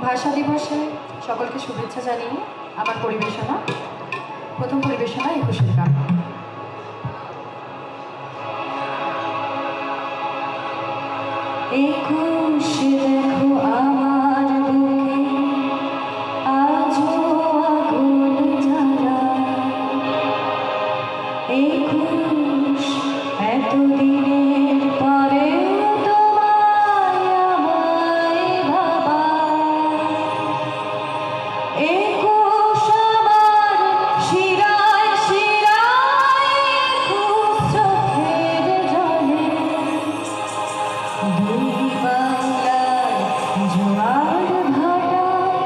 ভাষা দিবসে সকলকে শুভেচ্ছা জানিয়ে আমার পরিবেশনা, প্রথম পরিবেশনা ২১-এর গান। একুশে দেখো আমার বুকে আজও আগুন জ্বালায়। ২১ এতদিনের পরে তোমায় আমায় ভাবায়। ২১ আমার শিরায় শিরায় ২১ চোখের জলে। দুই বাংলার জোয়ার ভাটায়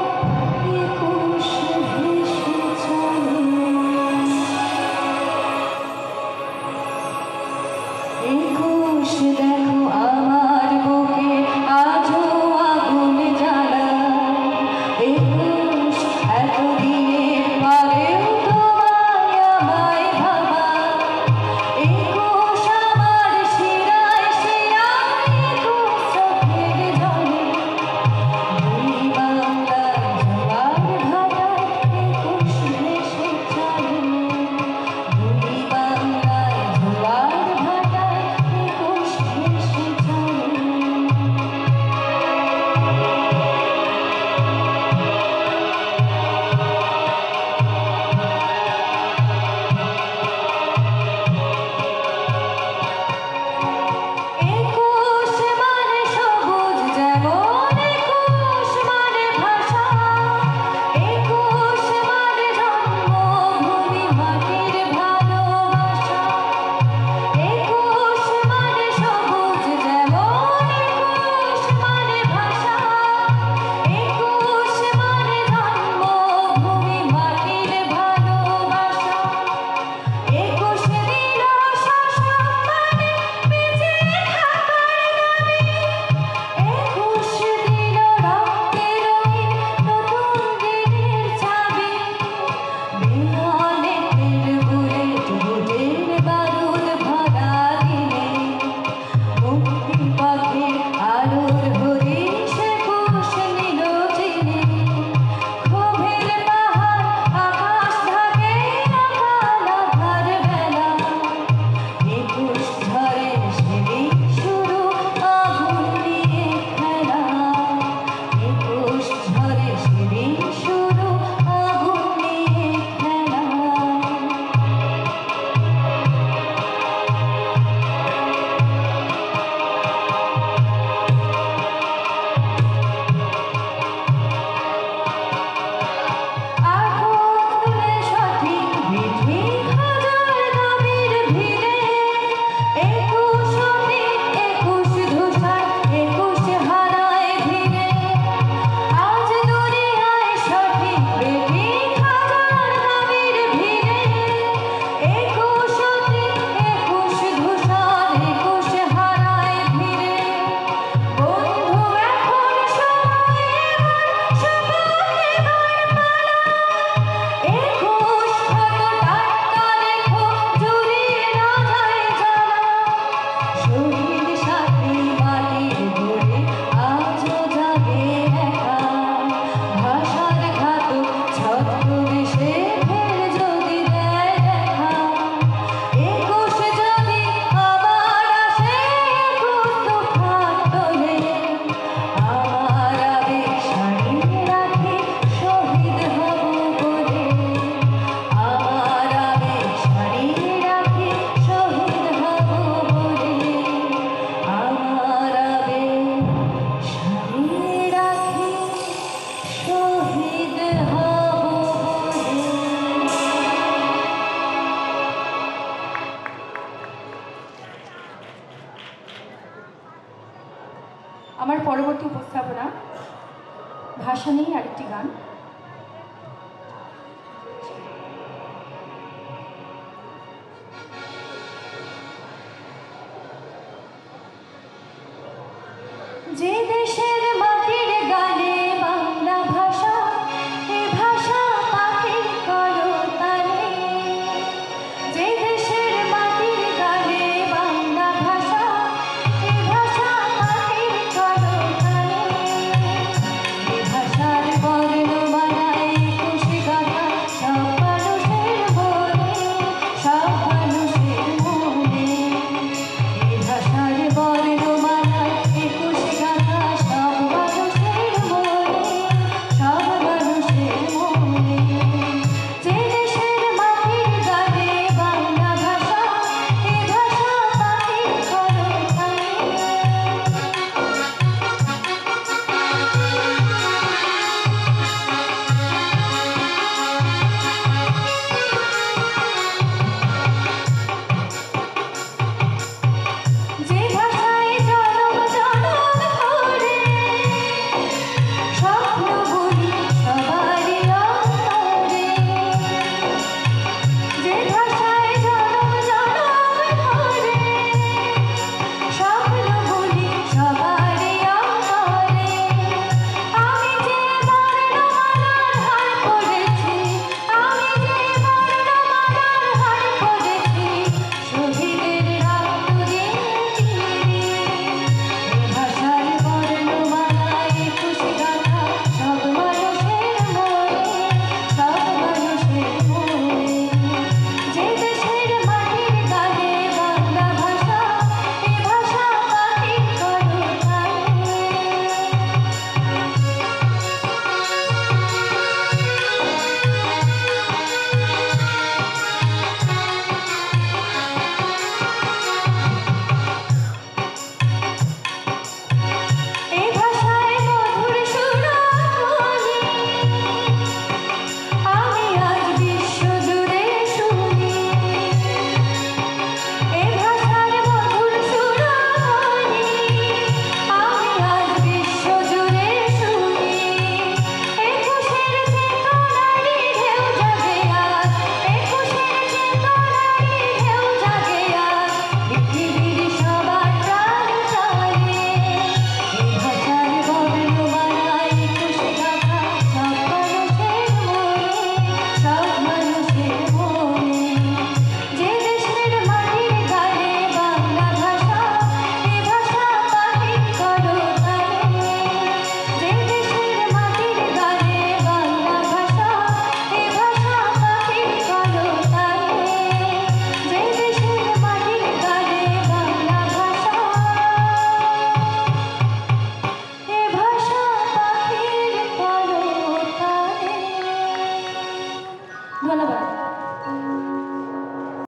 ২১ ভেসে চলে। ২১ দেখো আমার বুকে আজও আগুন জ্বালায়। ২১ এতদিনের পরেও তোমায় আমায় ভাবায়। ২১ আমার শিরায় শিরায় ২১ চোখের জলে। দুই বাংলার জোয়ার ভাটায় ২১ ভেসে চলে। দুই বাংলার জোয়ার ভাটায় ২১ ভেসে চলে। একুশ মানে সবুজ যেমন ২১ মানে ভাষা। ২১ মানে জন্মভূমি মাটির ভালোবাসা। ২১ মানে সবুজ যেমন ২১ মানে ভাষা। ২১ মানে জন্মভূমি মাটির ভালোবাসা। ২১ দিল সসম্মানে বেঁচে থাকার দাবি। ২১ দিল রক্তে রঙিন নতুন দিনের চাবি। বিমানের বুলেট বুটের বারুদ ভরা দিনে মুক্তি পথে আলোর হরিষ ২১ নিল চিনে। ক্ষোভের পাহাড় আকাশ ঢাকে রাখাল আঁধার বেলা। ২১ ঝড়ে সেদিন শুরু আগুন নিয়ে খেলা। ২১ ঝড়ে সেদিন শুরু আগুন নিয়ে খেলা। আগুন তুলে সঠিক বিধি হাজার দাবির ভিড়ে। ২১ অতীত ২১ ধূসর ২১ হারায় ধীরে। আজ দুনিয়ায় সঠিক বিধি হাজার দাবির ভিড়ে। ২১ অতীত ২১ ধূসর ২১ হারায় ধীরে। বন্ধু এখন সময় এবার শপথ এবার পালা। ২১ ক্ষত টাটকা রেখো জুড়িয়ে না যায় জ্বালা। শহীদ সাথী মাটির গড়ে আজও জাগে একা। ভাষার ঘাতক ছদ্মবেশে ফের যদি দেয় দেখা। ২১ যদি আবার আসে ২১ তুফান তোলে। আমার আবেগ সারিয়ে রাখি শহীদ হব বলে। আমার আবেগ সারিয়ে রাখি শহীদ হব বলে। আমার আবেগ সারিয়ে রাখি শহীদ হব বলে। আমার পরবর্তী উপস্থাপনা ভাষা নিয়ে আরেকটি গান। যে দেশে